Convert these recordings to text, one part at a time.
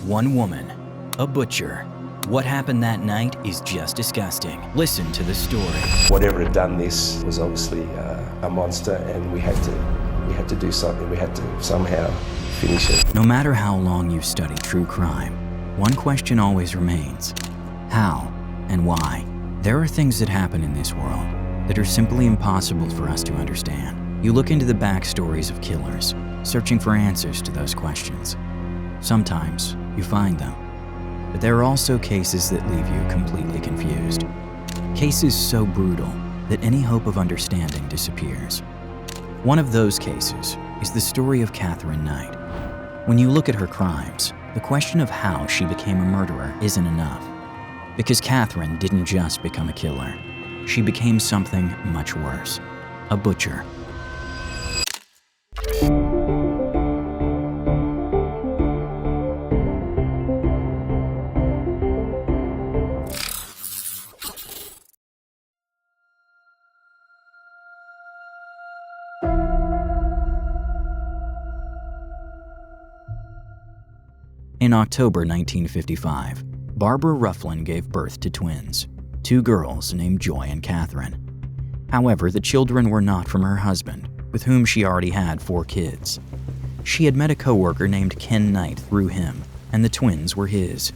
One woman, a butcher. What happened that night is just disgusting. Listen to the story. Whatever had done this was obviously a monster, and we had to do something. We had to somehow finish it. No matter how long you've studied true crime, one question always remains: how and why? There are things that happen in this world that are simply impossible for us to understand. You look into the backstories of killers, searching for answers to those questions. Sometimes you find them, but there are also cases that leave you completely confused. Cases so brutal that any hope of understanding disappears. One of those cases is the story of Katherine Knight. When you look at her crimes, the question of how she became a murderer isn't enough. Because Katherine didn't just become a killer. She became something much worse: a butcher. In October 1955, Barbara Rufflin gave birth to twins, two girls named Joy and Katherine. However, the children were not from her husband, with whom she already had 4 kids. She had met a coworker named Ken Knight through him, and the twins were his.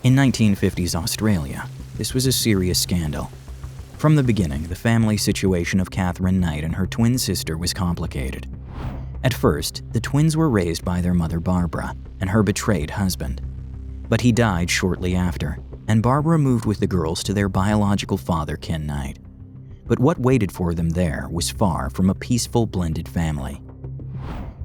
In 1950s Australia, this was a serious scandal. From the beginning, the family situation of Katherine Knight and her twin sister was complicated. At first, the twins were raised by their mother Barbara and her betrayed husband. But he died shortly after, and Barbara moved with the girls to their biological father, Ken Knight. But what waited for them there was far from a peaceful, blended family.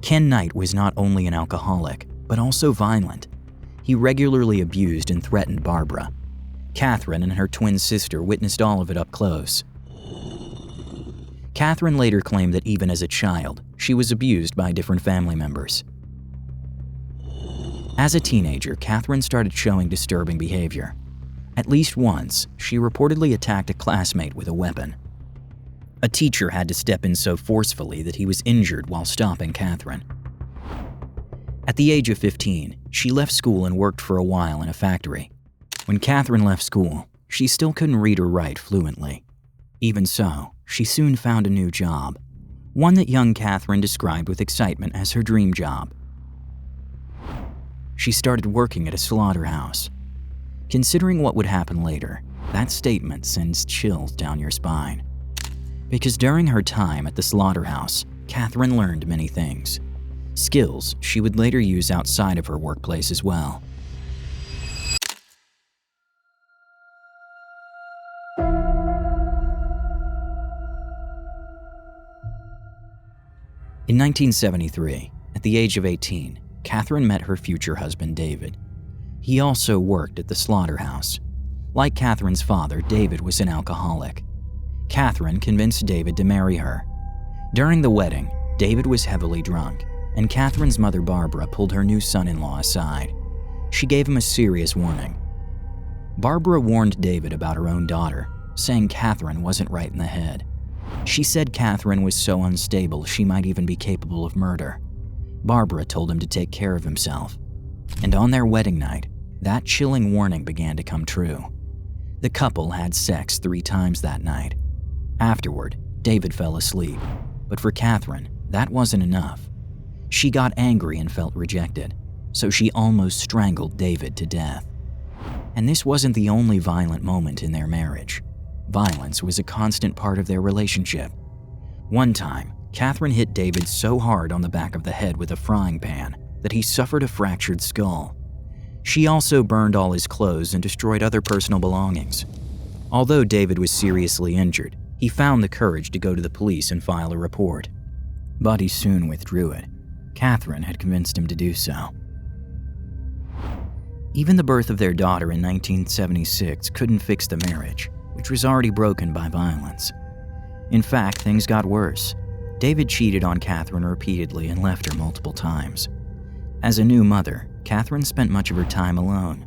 Ken Knight was not only an alcoholic, but also violent. He regularly abused and threatened Barbara. Katherine and her twin sister witnessed all of it up close. Katherine later claimed that even as a child, she was abused by different family members. As a teenager, Katherine started showing disturbing behavior. At least once, she reportedly attacked a classmate with a weapon. A teacher had to step in so forcefully that he was injured while stopping Katherine. At the age of 15, she left school and worked for a while in a factory. When Katherine left school, she still couldn't read or write fluently. Even so, she soon found a new job, one that young Katherine described with excitement as her dream job. She started working at a slaughterhouse. Considering what would happen later, that statement sends chills down your spine. Because during her time at the slaughterhouse, Katherine learned many things, skills she would later use outside of her workplace as well. In 1973, at the age of 18, Katherine met her future husband, David. He also worked at the slaughterhouse. Like Katherine's father, David was an alcoholic. Katherine convinced David to marry her. During the wedding, David was heavily drunk, and Katherine's mother, Barbara, pulled her new son-in-law aside. She gave him a serious warning. Barbara warned David about her own daughter, saying Katherine wasn't right in the head. She said Katherine was so unstable she might even be capable of murder. Barbara told him to take care of himself. And on their wedding night, that chilling warning began to come true. The couple had sex 3 times that night. Afterward, David fell asleep. But for Katherine, that wasn't enough. She got angry and felt rejected, so she almost strangled David to death. And this wasn't the only violent moment in their marriage. Violence was a constant part of their relationship. One time, Katherine hit David so hard on the back of the head with a frying pan that he suffered a fractured skull. She also burned all his clothes and destroyed other personal belongings. Although David was seriously injured, he found the courage to go to the police and file a report. But he soon withdrew it. Katherine had convinced him to do so. Even the birth of their daughter in 1976 couldn't fix the marriage, which was already broken by violence. In fact, things got worse. David cheated on Katherine repeatedly and left her multiple times. As a new mother, Katherine spent much of her time alone.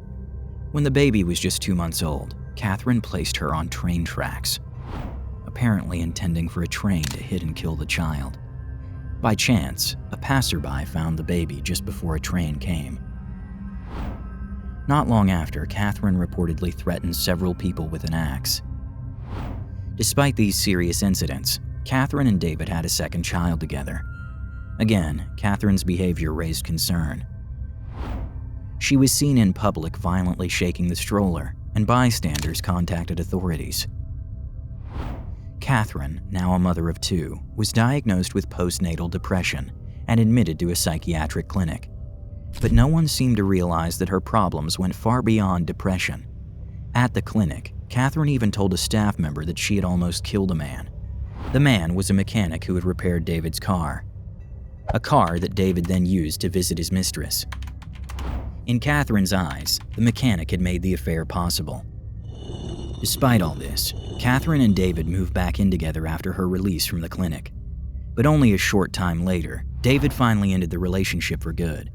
When the baby was just 2 months old, Katherine placed her on train tracks, apparently intending for a train to hit and kill the child. By chance, a passerby found the baby just before a train came. Not long after, Katherine reportedly threatened several people with an axe. Despite these serious incidents, Katherine and David had a second child together. Again, Katherine's behavior raised concern. She was seen in public violently shaking the stroller, and bystanders contacted authorities. Katherine, now a mother of 2, was diagnosed with postnatal depression and admitted to a psychiatric clinic. But no one seemed to realize that her problems went far beyond depression. At the clinic, Katherine even told a staff member that she had almost killed a man. The man was a mechanic who had repaired David's car, a car that David then used to visit his mistress. In Katherine's eyes, the mechanic had made the affair possible. Despite all this, Katherine and David moved back in together after her release from the clinic. But only a short time later, David finally ended the relationship for good.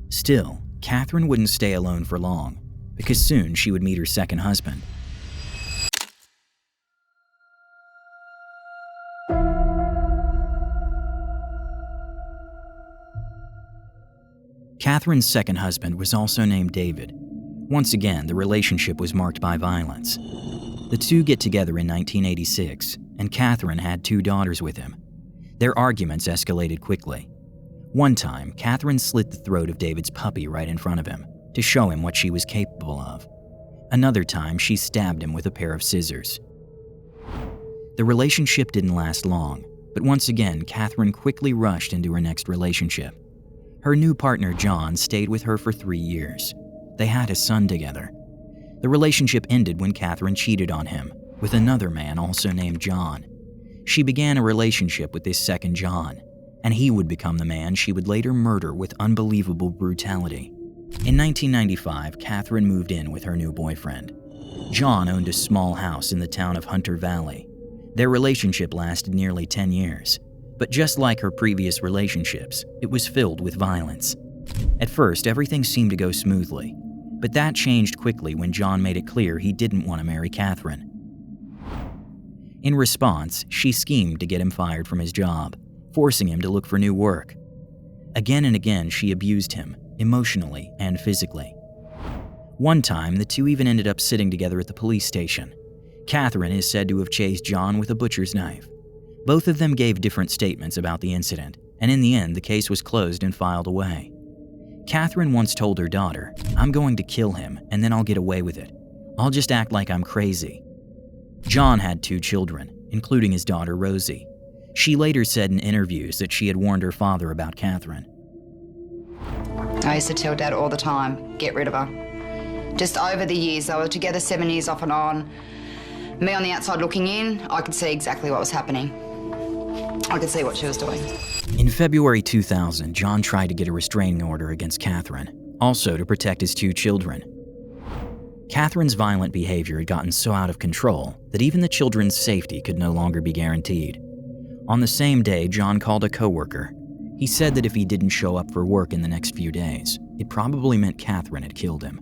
Still, Katherine wouldn't stay alone for long, because soon she would meet her second husband. Katherine's second husband was also named David. Once again, the relationship was marked by violence. The two get together in 1986, and Katherine had 2 daughters with him. Their arguments escalated quickly. One time, Katherine slit the throat of David's puppy right in front of him to show him what she was capable of. Another time, she stabbed him with a pair of scissors. The relationship didn't last long, but once again, Katherine quickly rushed into her next relationship. Her new partner, John, stayed with her for 3 years. They had a son together. The relationship ended when Katherine cheated on him with another man also named John. She began a relationship with this second John, and he would become the man she would later murder with unbelievable brutality. In 1995, Katherine moved in with her new boyfriend. John owned a small house in the town of Hunter Valley. Their relationship lasted nearly 10 years, but just like her previous relationships, it was filled with violence. At first, everything seemed to go smoothly, but that changed quickly when John made it clear he didn't want to marry Katherine. In response, she schemed to get him fired from his job, forcing him to look for new work. Again and again, she abused him, emotionally and physically. One time, the two even ended up sitting together at the police station. Katherine is said to have chased John with a butcher's knife. Both of them gave different statements about the incident, and in the end, the case was closed and filed away. Katherine once told her daughter, "I'm going to kill him, and then I'll get away with it. I'll just act like I'm crazy." John had 2 children, including his daughter Rosie. She later said in interviews that she had warned her father about Katherine. I used to tell Dad all the time, get rid of her. Just over the years, they were together 7 years off and on. Me on the outside looking in, I could see exactly what was happening. I could see what she was doing. In February 2000, John tried to get a restraining order against Katherine, also to protect his 2 children. Katherine's violent behavior had gotten so out of control that even the children's safety could no longer be guaranteed. On the same day, John called a coworker. He said that if he didn't show up for work in the next few days, it probably meant Katherine had killed him.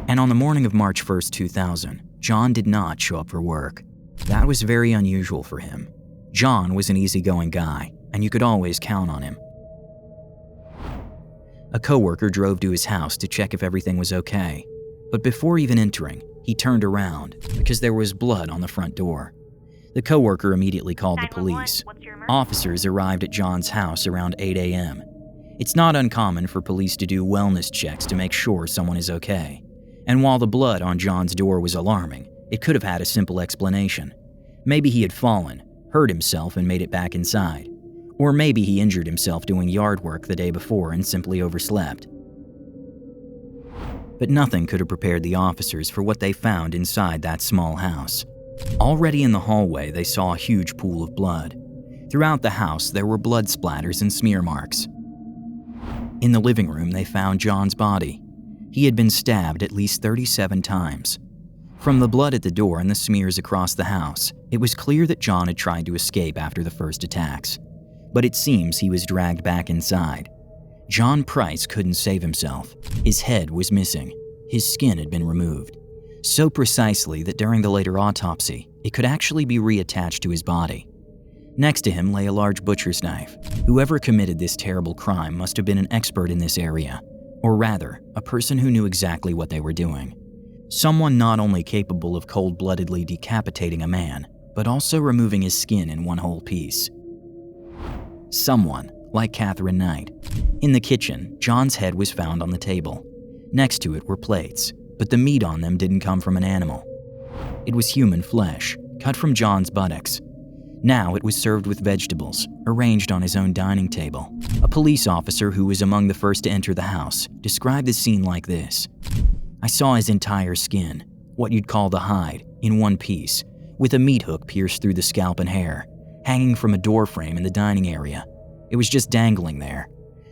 And on the morning of March 1st, 2000, John did not show up for work. That was very unusual for him. John was an easygoing guy, and you could always count on him. A coworker drove to his house to check if everything was okay, but before even entering, he turned around because there was blood on the front door. The coworker immediately called the police. Officers arrived at John's house around 8 a.m. It's not uncommon for police to do wellness checks to make sure someone is okay. And while the blood on John's door was alarming, it could have had a simple explanation. Maybe he had fallen, hurt himself, and made it back inside. Or maybe he injured himself doing yard work the day before and simply overslept. But nothing could have prepared the officers for what they found inside that small house. Already in the hallway, they saw a huge pool of blood. Throughout the house, there were blood splatters and smear marks. In the living room, they found John's body. He had been stabbed at least 37 times. From the blood at the door and the smears across the house, it was clear that John had tried to escape after the first attacks. But it seems he was dragged back inside. John Price couldn't save himself. His head was missing. His skin had been removed. So precisely that during the later autopsy, it could actually be reattached to his body. Next to him lay a large butcher's knife. Whoever committed this terrible crime must have been an expert in this area, Or rather, a person who knew exactly what they were doing. Someone not only capable of cold-bloodedly decapitating a man, but also removing his skin in one whole piece. Someone like Katherine Knight. In the kitchen, John's head was found on the table. Next to it were plates, but the meat on them didn't come from an animal. It was human flesh, cut from John's buttocks. Now it was served with vegetables, arranged on his own dining table. A police officer who was among the first to enter the house described the scene like this. "I saw his entire skin, what you'd call the hide, in one piece, with a meat hook pierced through the scalp and hair, hanging from a door frame in the dining area. It was just dangling there.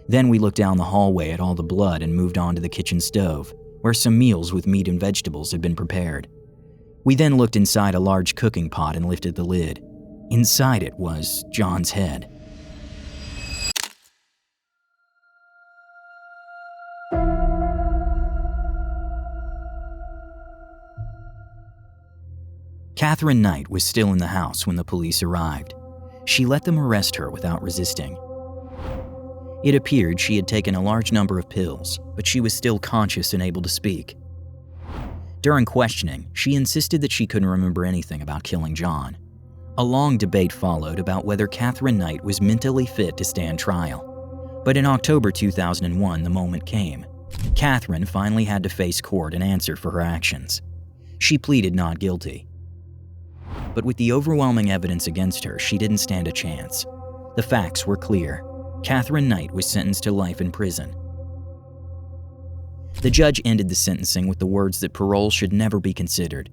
Then we looked down the hallway at all the blood and moved on to the kitchen stove, where some meals with meat and vegetables had been prepared. We then looked inside a large cooking pot and lifted the lid. Inside it was John's head." Katherine Knight was still in the house when the police arrived. She let them arrest her without resisting. It appeared she had taken a large number of pills, but she was still conscious and able to speak. During questioning, she insisted that she couldn't remember anything about killing John. A long debate followed about whether Katherine Knight was mentally fit to stand trial. But in October 2001, the moment came. Katherine finally had to face court and answer for her actions. She pleaded not guilty. But with the overwhelming evidence against her, she didn't stand a chance. The facts were clear. Katherine Knight was sentenced to life in prison. The judge ended the sentencing with the words that parole should never be considered.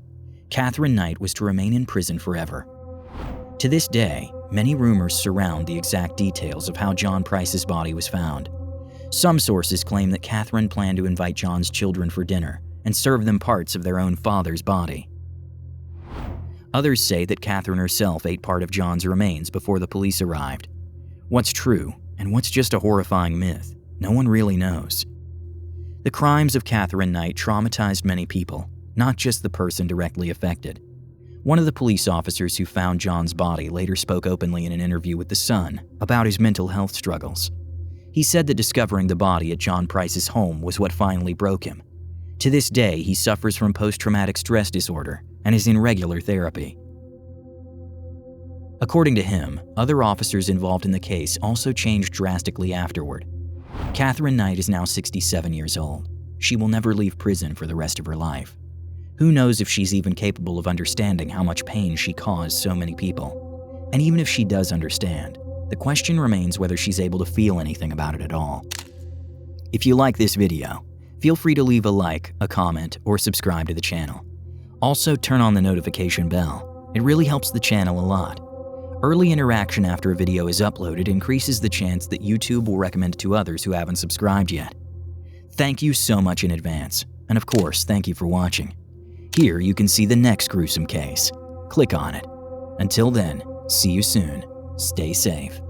Katherine Knight was to remain in prison forever. To this day, many rumors surround the exact details of how John Price's body was found. Some sources claim that Katherine planned to invite John's children for dinner and serve them parts of their own father's body. Others say that Katherine herself ate part of John's remains before the police arrived. What's true and what's just a horrifying myth, no one really knows. The crimes of Katherine Knight traumatized many people, not just the person directly affected. One of the police officers who found John's body later spoke openly in an interview with The Sun about his mental health struggles. He said that discovering the body at John Price's home was what finally broke him. To this day, he suffers from post-traumatic stress disorder and is in regular therapy. According to him, other officers involved in the case also changed drastically afterward. Katherine Knight is now 67 years old. She will never leave prison for the rest of her life. Who knows if she's even capable of understanding how much pain she caused so many people. And even if she does understand, the question remains whether she's able to feel anything about it at all. If you like this video, feel free to leave a like, a comment, or subscribe to the channel. Also, turn on the notification bell. It really helps the channel a lot. Early interaction after a video is uploaded increases the chance that YouTube will recommend it to others who haven't subscribed yet. Thank you so much in advance, and of course, thank you for watching. Here you can see the next gruesome case. Click on it. Until then, see you soon. Stay safe.